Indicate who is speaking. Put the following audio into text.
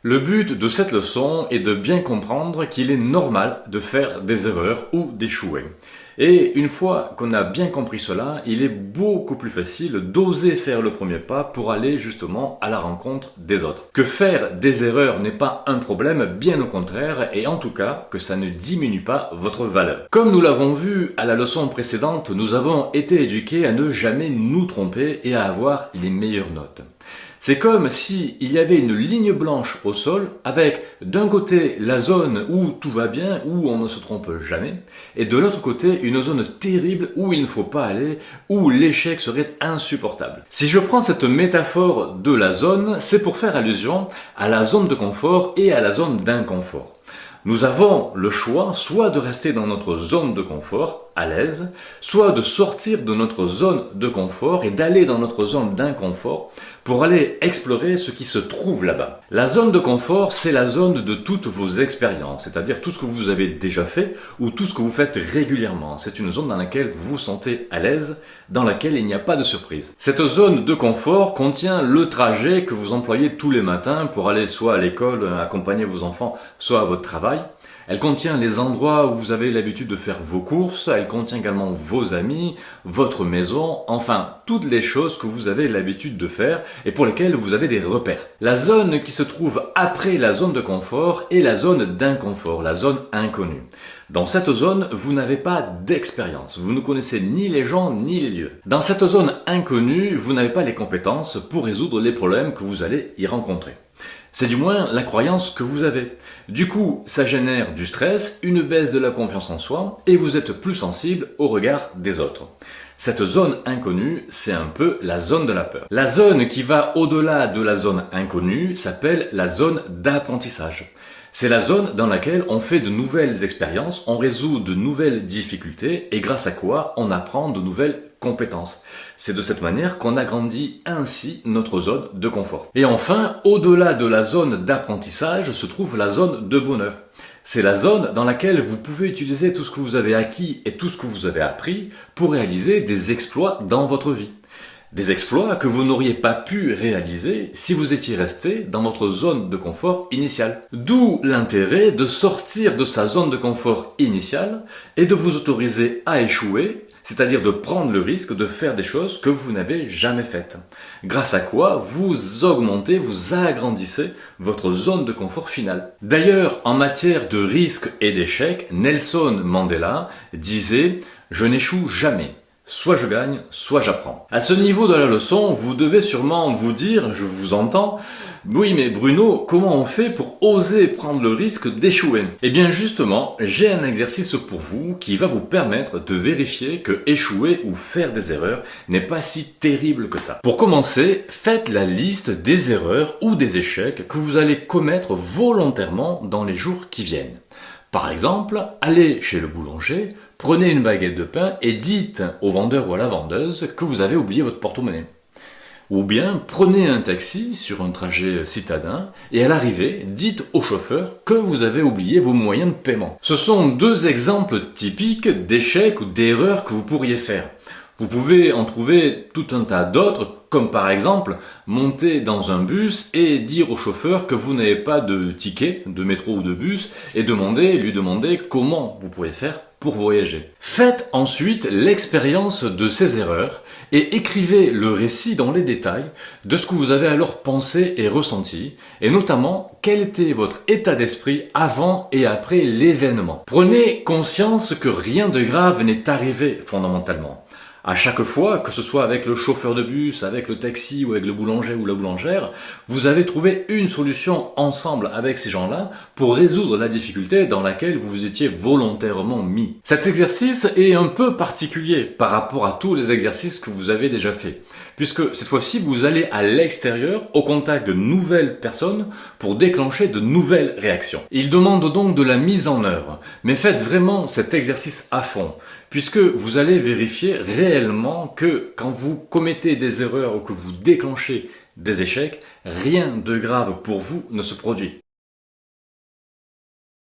Speaker 1: Le but de cette leçon est de bien comprendre qu'il est normal de faire des erreurs ou d'échouer. Et une fois qu'on a bien compris cela, il est beaucoup plus facile d'oser faire le premier pas pour aller justement à la rencontre des autres. Que faire des erreurs n'est pas un problème, bien au contraire, et en tout cas que ça ne diminue pas votre valeur. Comme nous l'avons vu à la leçon précédente, nous avons été éduqués à ne jamais nous tromper et à avoir les meilleures notes. C'est comme si il y avait une ligne blanche au sol avec d'un côté la zone où tout va bien, où on ne se trompe jamais, et de l'autre côté une zone terrible où il ne faut pas aller, où l'échec serait insupportable. Si je prends cette métaphore de la zone, c'est pour faire allusion à la zone de confort et à la zone d'inconfort. Nous avons le choix soit de rester dans notre zone de confort, à l'aise, soit de sortir de notre zone de confort et d'aller dans notre zone d'inconfort pour aller explorer ce qui se trouve là-bas. La zone de confort, c'est la zone de toutes vos expériences, c'est-à-dire tout ce que vous avez déjà fait ou tout ce que vous faites régulièrement. C'est une zone dans laquelle vous vous sentez à l'aise, dans laquelle il n'y a pas de surprise. Cette zone de confort contient le trajet que vous employez tous les matins pour aller soit à l'école, accompagner vos enfants, soit à votre travail. Elle contient les endroits où vous avez l'habitude de faire vos courses, elle contient également vos amis, votre maison, enfin toutes les choses que vous avez l'habitude de faire et pour lesquelles vous avez des repères. La zone qui se trouve après la zone de confort est la zone d'inconfort, la zone inconnue. Dans cette zone, vous n'avez pas d'expérience, vous ne connaissez ni les gens ni les lieux. Dans cette zone inconnue, vous n'avez pas les compétences pour résoudre les problèmes que vous allez y rencontrer. C'est du moins la croyance que vous avez. Du coup, ça génère du stress, une baisse de la confiance en soi, et vous êtes plus sensible au regard des autres. Cette zone inconnue, c'est un peu la zone de la peur. La zone qui va au-delà de la zone inconnue s'appelle la zone d'apprentissage. C'est la zone dans laquelle on fait de nouvelles expériences, on résout de nouvelles difficultés et grâce à quoi on apprend de nouvelles compétences. C'est de cette manière qu'on agrandit ainsi notre zone de confort. Et enfin, au-delà de la zone d'apprentissage se trouve la zone de bonheur. C'est la zone dans laquelle vous pouvez utiliser tout ce que vous avez acquis et tout ce que vous avez appris pour réaliser des exploits dans votre vie. Des exploits que vous n'auriez pas pu réaliser si vous étiez resté dans votre zone de confort initiale. D'où l'intérêt de sortir de sa zone de confort initiale et de vous autoriser à échouer, c'est-à-dire de prendre le risque de faire des choses que vous n'avez jamais faites. Grâce à quoi vous augmentez, vous agrandissez votre zone de confort finale. D'ailleurs, en matière de risque et d'échec, Nelson Mandela disait « Je n'échoue jamais ». Soit je gagne, soit j'apprends. À ce niveau de la leçon, vous devez sûrement vous dire, je vous entends, oui mais Bruno, comment on fait pour oser prendre le risque d'échouer? Eh bien justement, j'ai un exercice pour vous qui va vous permettre de vérifier que échouer ou faire des erreurs n'est pas si terrible que ça. Pour commencer, faites la liste des erreurs ou des échecs que vous allez commettre volontairement dans les jours qui viennent. Par exemple, allez chez le boulanger, prenez une baguette de pain et dites au vendeur ou à la vendeuse que vous avez oublié votre porte-monnaie. Ou bien, prenez un taxi sur un trajet citadin et à l'arrivée, dites au chauffeur que vous avez oublié vos moyens de paiement. Ce sont deux exemples typiques d'échecs ou d'erreurs que vous pourriez faire. Vous pouvez en trouver tout un tas d'autres, comme par exemple monter dans un bus et dire au chauffeur que vous n'avez pas de ticket de métro ou de bus et lui demander comment vous pourriez faire pour voyager. Faites ensuite l'expérience de ces erreurs et écrivez le récit dans les détails de ce que vous avez alors pensé et ressenti, et notamment quel était votre état d'esprit avant et après l'événement. Prenez conscience que rien de grave n'est arrivé fondamentalement. À chaque fois, que ce soit avec le chauffeur de bus, avec le taxi ou avec le boulanger ou la boulangère, vous avez trouvé une solution ensemble avec ces gens-là pour résoudre la difficulté dans laquelle vous vous étiez volontairement mis. Cet exercice est un peu particulier par rapport à tous les exercices que vous avez déjà faits, puisque cette fois-ci, vous allez à l'extérieur, au contact de nouvelles personnes pour déclencher de nouvelles réactions. Il demande donc de la mise en œuvre, mais faites vraiment cet exercice à fond, puisque vous allez vérifier réellement que quand vous commettez des erreurs ou que vous déclenchez des échecs, rien de grave pour vous ne se produit.